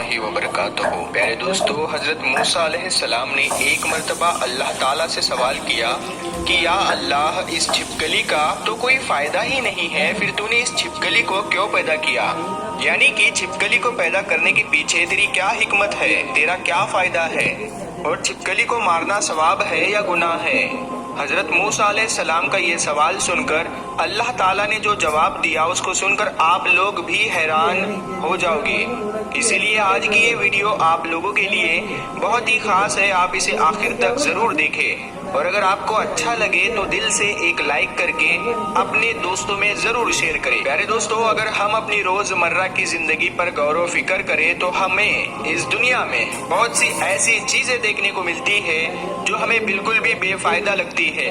वरहमतुल्लाहि वबरकातुहू। प्यारे दोस्तों, हजरत मूसा अलैहिस्सलाम ने एक मर्तबा अल्लाह ताला से सवाल किया कि या अल्लाह, इस छिपकली का तो कोई फायदा ही नहीं है, फिर तूने इस छिपकली को क्यों पैदा किया? यानी कि छिपकली को पैदा करने के पीछे तेरी क्या हिकमत है, तेरा क्या फायदा है, और छिपकली को मारना सवाब है या गुनाह है? हजरत मूसा अलैहिस्सलाम का ये सवाल सुनकर अल्लाह ताला ने जो जवाब दिया उसको सुनकर आप लोग भी हैरान हो जाओगे। इसीलिए आज की ये वीडियो आप लोगों के लिए बहुत ही खास है, आप इसे आखिर तक जरूर देखें। और अगर आपको अच्छा लगे तो दिल से एक लाइक करके अपने दोस्तों में जरूर शेयर करें। प्यारे दोस्तों, अगर हम अपनी रोजमर्रा की जिंदगी पर गौर व फिक्र करें तो हमें इस दुनिया में बहुत सी ऐसी चीजें देखने को मिलती है जो हमें बिल्कुल भी बेफायदा लगती है,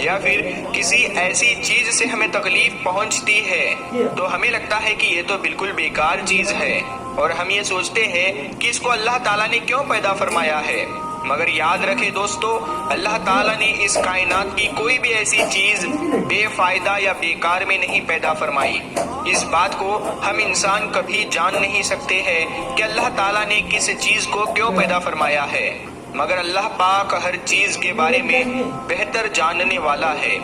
या फिर किसी ऐसी चीज से हमें तकलीफ पहुंचती है तो हमें लगता है कि ये तो बिल्कुल बेकार चीज है, और हम ये सोचते हैं कि इसको अल्लाह ताला ने क्यों पैदा फरमाया है। मगर याद रखें दोस्तों, अल्लाह ताला ने इस कायनात की कोई भी ऐसी चीज बेफायदा या बेकार में नहीं पैदा फरमाई। इस बात को हम इंसान कभी जान नहीं सकते हैं कि अल्लाह ताला ने किस चीज को क्यों पैदा फरमाया है, मगर अल्लाह पाक हर चीज के बारे में बेहतर जानने वाला है।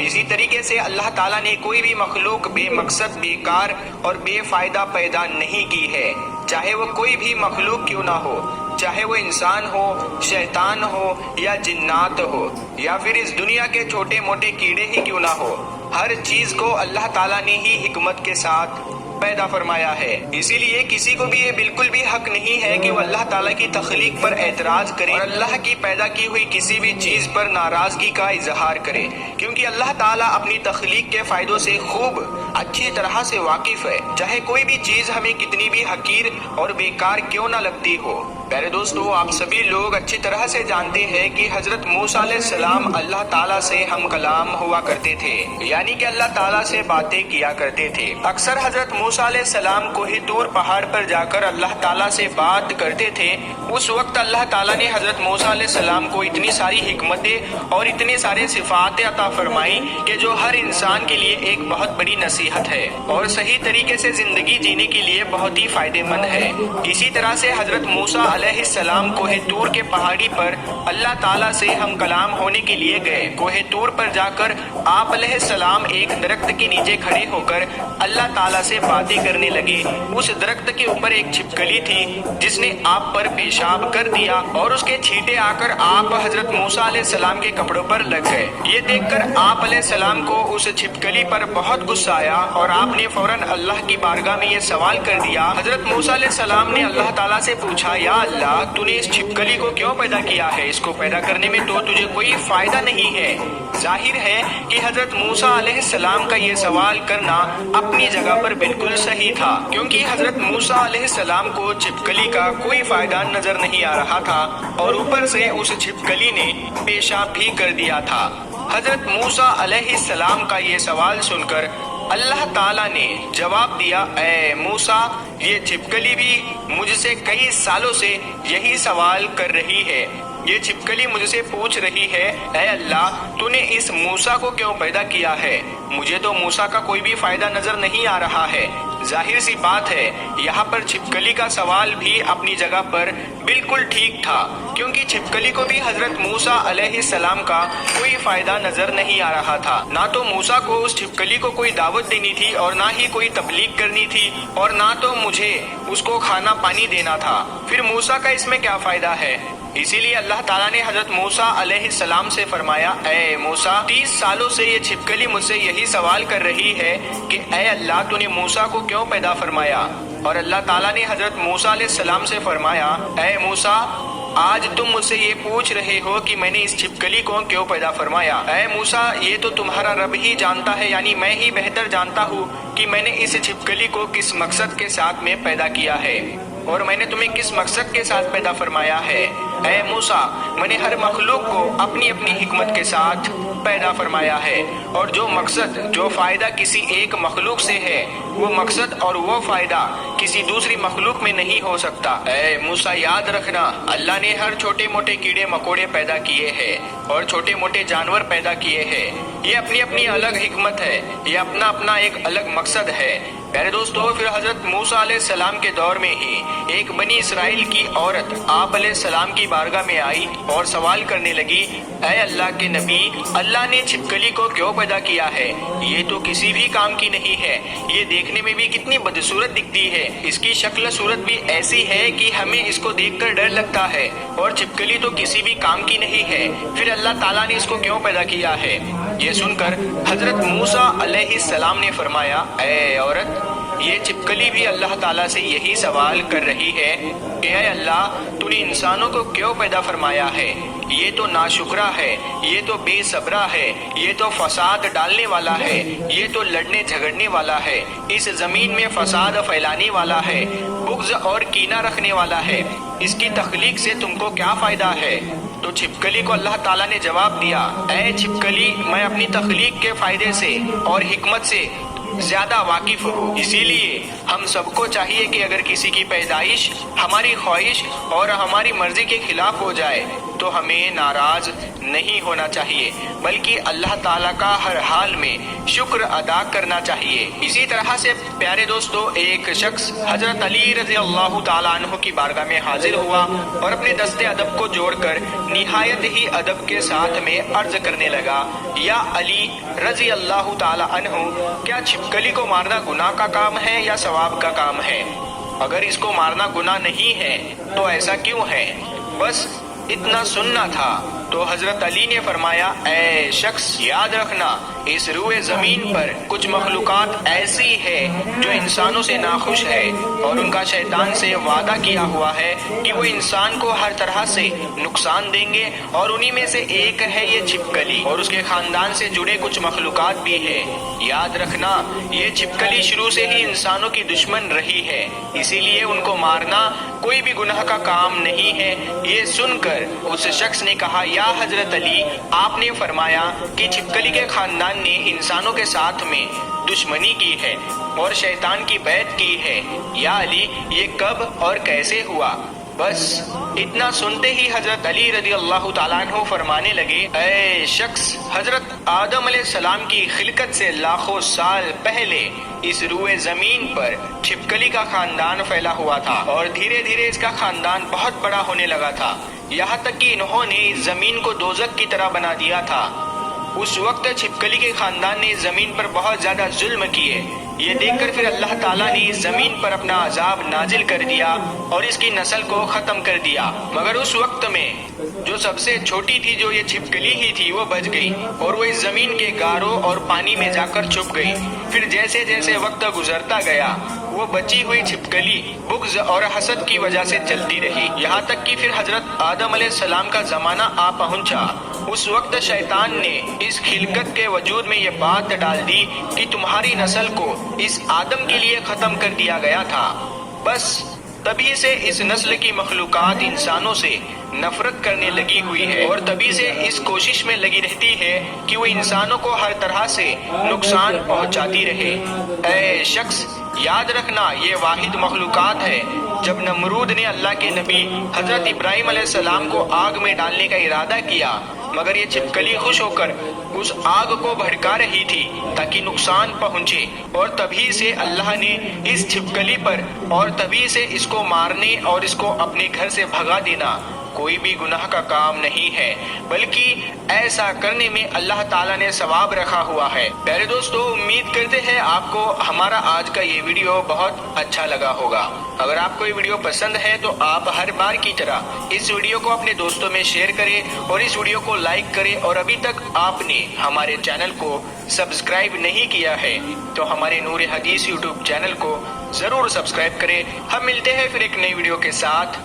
इसी तरीके से अल्लाह ताला ने कोई भी मखलूक बेमकसद, बेकार और बेफायदा पैदा नहीं की है, चाहे वो कोई भी मखलूक क्यों ना हो, चाहे वो इंसान हो, शैतान हो या जिन्नात हो, या फिर इस दुनिया के छोटे मोटे कीड़े ही क्यों ना हो। हर चीज को अल्लाह ताला ने ही हिकमत के साथ पैदा फरमाया है। इसीलिए किसी को भी ये बिल्कुल भी हक नहीं है कि वो अल्लाह ताला की तख्लीक पर एतराज करे और अल्लाह की पैदा की हुई किसी भी चीज पर नाराजगी का इजहार करे, क्योंकि अल्लाह ताला अपनी तख्लीक के फायदों से खूब अच्छी तरह से वाकिफ है, चाहे कोई भी चीज हमें कितनी भी हकीर और बेकार क्यों ना लगती हो। प्यारे दोस्तों, आप सभी लोग अच्छी तरह से जानते हैं कि हजरत मूसा अलैहिस्सलाम अल्लाह ताला से हम कलाम हुआ करते थे, यानी कि अल्लाह ताला से बातें किया करते थे। अक्सर हजरत मूसा अलैहिस्सलाम कोही तूर पहाड़ पर जाकर अल्लाह ताला से बात करते थे। उस वक्त अल्लाह ताला ने हजरत मूसा अलैहिस्सलाम को इतनी सारी हिकमतें और इतने सारे सिफातें अता फरमाई कि जो हर इंसान के लिए एक बहुत बड़ी नसीहत है और सही तरीके से जिंदगी जीने के लिए बहुत ही फायदेमंद है। इसी तरह से हजरत मूसा अलैहिस्सलाम कोहे तूर के पहाड़ी पर अल्लाह ताला से हम कलाम होने के लिए गए। कोहे तूर पर जाकर आप अलैहिस्सलाम एक दरख्त के नीचे खड़े होकर अल्लाह ताला से बातें करने लगे। उस दरख्त के ऊपर एक छिपकली थी जिसने आप पर पेशाब कर दिया और उसके छींटे आकर आप हजरत मूसा अलैहिस्सलाम के कपड़ों पर लग गए। ये देखकर आप अलैहिस्सलाम को उस छिपकली पर बहुत गुस्सा आया और आपने फौरन अल्लाह की बारगाह में ये सवाल कर दिया। हजरत मूसा अलैहिस्सलाम ने अल्लाह ताला से पूछा, या अल्लाह, तूने इस छिपकली को क्यों पैदा किया है? इसको पैदा करने में तो तुझे कोई फायदा नहीं है। जाहिर है कि हजरत मूसा अलैहिस्सलाम का ये सवाल करना अपनी जगह पर बिल्कुल सही था, क्योंकि हजरत मूसा अलैहिस्सलाम को छिपकली का कोई फायदा नजर नहीं आ रहा था और ऊपर से उस छिपकली ने पेशाब भी कर दिया था। हजरत मूसा अलैहिस्सलाम का ये सवाल सुनकर अल्लाह ताला ने जवाब दिया, ऐ मूसा, ये छिपकली भी मुझसे कई सालों से यही सवाल कर रही है। ये छिपकली मुझसे पूछ रही है, ऐ अल्लाह, तूने इस मूसा को क्यों पैदा किया है? मुझे तो मूसा का कोई भी फायदा नजर नहीं आ रहा है। जाहिर सी बात है, यहाँ पर छिपकली का सवाल भी अपनी जगह पर बिल्कुल ठीक था, क्योंकि छिपकली को भी हजरत मूसा अलैहिस्सलाम का कोई फायदा नजर नहीं आ रहा था। ना तो मूसा को उस छिपकली को कोई दावत देनी थी और ना ही कोई तबलीग करनी थी, और ना तो मुझे उसको खाना पानी देना था। फिर मूसा का इसमें क्या फायदा है? इसीलिए अल्लाह ताला ने हजरत मूसा अलैहिस्सलाम से फरमाया, ऐ मूसा, 30 सालों से ये छिपकली मुझसे यही सवाल कर रही है कि ऐ अल्लाह, तूने मूसा को क्यों पैदा फरमाया? और अल्लाह ताला ने हजरत मूसा अलैहिस्सलाम से फरमाया, ऐ मूसा, आज तुम मुझसे ये पूछ रहे हो कि मैंने इस छिपकली को क्यों पैदा फरमाया। ऐ मूसा, ये तो तुम्हारा रब ही जानता है, यानी मैं ही बेहतर जानता हूँ कि मैंने इस छिपकली को किस मकसद के साथ में पैदा किया है और मैंने तुम्हें किस मकसद के साथ पैदा फरमाया है। ऐ मूसा, मैंने हर मखलूक को अपनी अपनी हिकमत के साथ पैदा फरमाया है, और जो मकसद, जो फायदा किसी एक मखलूक से है, वो मकसद और वो फायदा किसी दूसरी मखलूक में नहीं हो सकता। ऐ मूसा, याद रखना, अल्लाह ने हर छोटे मोटे कीड़े मकोड़े पैदा किए हैं और छोटे मोटे जानवर पैदा किए हैं। ये अपनी अपनी अलग हिकमत है, ये अपना अपना एक अलग मकसद है। پیارے دوستو، پھر حضرت موسیٰ علیہ السلام کے دور میں ہی ایک بنی اسرائیل کی عورت آپ علیہ السلام کی بارگاہ میں آئی اور سوال کرنے لگی، اے اللہ کے نبی، اللہ نے چھپکلی کو کیوں پیدا کیا ہے؟ یہ تو کسی بھی کام کی نہیں ہے، یہ دیکھنے میں بھی کتنی بدصورت دکھتی ہے، اس کی شکل صورت بھی ایسی ہے کہ ہمیں اس کو دیکھ کر ڈر لگتا ہے، اور چھپکلی تو کسی بھی کام کی نہیں ہے، پھر اللہ تعالیٰ نے اس کو کیوں پیدا کیا ہے؟ یہ سن کر حضرت موسیٰ علیہ السلام نے فرمایا، اے عورت، یہ چھپکلی بھی اللہ تعالیٰ سے یہی سوال کر رہی ہے کہ اے اللہ، تو نے انسانوں کو کیوں پیدا فرمایا ہے؟ یہ تو ناشکرا ہے، یہ تو بے صبرا ہے، یہ تو فساد ڈالنے والا ہے، یہ تو لڑنے جھگڑنے والا ہے، اس زمین میں فساد پھیلانے والا ہے، بغض اور کینہ رکھنے والا ہے، اس کی تخلیق سے تم کو کیا فائدہ ہے؟ تو چھپکلی کو اللہ تعالیٰ نے جواب دیا، اے چھپکلی، میں اپنی تخلیق کے فائدے سے اور حکمت سے زیادہ واقف ہوں، اسی لیے ہم سب کو چاہیے کہ اگر کسی کی پیدائش ہماری خواہش اور ہماری مرضی کے خلاف ہو جائے تو ہمیں ناراض نہیں ہونا چاہیے، بلکہ اللہ تعالیٰ کا ہر حال میں شکر ادا کرنا چاہیے۔ اسی طرح سے پیارے دوستو، ایک شخص حضرت علی رضی اللہ تعالیٰ عنہ کی بارگاہ میں حاضر ہوا اور اپنے دست ادب کو جوڑ کر نہایت ہی ادب کے ساتھ میں عرض کرنے لگا، یا علی رضی اللہ تعالیٰ عنہ، کیا چھپکلی کو مارنا گناہ کا کام ہے یا ثواب کا کام ہے؟ اگر اس کو مارنا گناہ نہیں ہے تو ایسا کیوں ہے؟ بس اتنا سننا تھا۔ تو حضرت علی نے فرمایا، اے شخص، یاد رکھنا، اس روئے زمین پر کچھ مخلوقات ایسی ہے جو انسانوں سے ناخوش ہے، اور ان کا شیطان سے وعدہ کیا ہوا ہے کہ وہ انسان کو ہر طرح سے نقصان دیں گے، اور انہی میں سے ایک ہے یہ چھپکلی، اور اس کے خاندان سے جڑے کچھ مخلوقات بھی ہیں۔ یاد رکھنا، یہ چھپکلی شروع سے ہی انسانوں کی دشمن رہی ہے، اسی لیے ان کو مارنا کوئی بھی گناہ کا کام نہیں ہے۔ یہ سن کر اس شخص نے کہا، یا حضرت علی، آپ نے فرمایا کہ چھپکلی کے خاندان نے انسانوں کے ساتھ میں دشمنی کی ہے اور شیطان کی بیعت کی ہے، یا علی، یہ کب اور کیسے ہوا؟ بس اتنا سنتے ہی حضرت علی رضی اللہ تعالیٰ عنہ فرمانے لگے، اے شخص، حضرت آدم علیہ السلام کی خلقت سے لاکھوں سال پہلے اس روئے زمین پر چھپکلی کا خاندان پھیلا ہوا تھا، اور دھیرے دھیرے اس کا خاندان بہت بڑا ہونے لگا تھا، یہاں تک کہ انہوں نے اس زمین کو دوزخ کی طرح بنا دیا تھا۔ اس وقت چھپکلی کے خاندان نے زمین پر بہت زیادہ ظلم کیے۔ یہ دیکھ کر پھر اللہ تعالیٰ نے اس زمین پر اپنا عذاب نازل کر دیا اور اس کی نسل کو ختم کر دیا، مگر اس وقت میں جو سب سے چھوٹی تھی، جو یہ چھپکلی ہی تھی، وہ بچ گئی اور وہ اس زمین کے گاروں اور پانی میں جا کر چھپ گئی۔ پھر جیسے جیسے وقت گزرتا گیا، وہ بچی ہوئی چھپکلی بغض اور حسد کی وجہ سے چلتی رہی، یہاں تک کہ پھر حضرت آدم علیہ السلام کا زمانہ آ پہنچا۔ اس وقت شیطان نے اس خلقت کے وجود میں یہ بات ڈال دی کہ تمہاری نسل کو اس آدم کے لیے ختم کر دیا گیا تھا۔ بس تبھی سے اس نسل کی مخلوقات انسانوں سے نفرت کرنے لگی ہوئی ہے، اور تبھی سے اس کوشش میں لگی رہتی ہے کہ وہ انسانوں کو ہر طرح سے نقصان پہنچاتی رہے۔ اے شخص، یاد رکھنا، یہ واحد مخلوقات ہے۔ جب نمرود نے اللہ کے نبی حضرت ابراہیم علیہ السلام کو آگ میں ڈالنے کا ارادہ کیا، مگر یہ چھپکلی خوش ہو کر اس آگ کو بھڑکا رہی تھی تاکہ نقصان پہنچے، اور تبھی سے اللہ نے اس چھپکلی پر اور تبھی سے اس کو مارنے اور اس کو اپنے گھر سے بھگا دینا کوئی بھی گناہ کا کام نہیں ہے، بلکہ ایسا کرنے میں اللہ تعالیٰ نے ثواب رکھا ہوا ہے۔ پیارے دوستو، امید کرتے ہیں آپ کو ہمارا آج کا یہ ویڈیو بہت اچھا لگا ہوگا۔ اگر آپ کو یہ ویڈیو پسند ہے تو آپ ہر بار کی طرح اس ویڈیو کو اپنے دوستوں میں شیئر کریں اور اس ویڈیو کو لائک کریں، اور ابھی تک آپ نے ہمارے چینل کو سبسکرائب نہیں کیا ہے تو ہمارے نور حدیث یوٹیوب چینل کو ضرور سبسکرائب کریں۔ ہم ملتے ہیں پھر ایک نئی ویڈیو کے ساتھ۔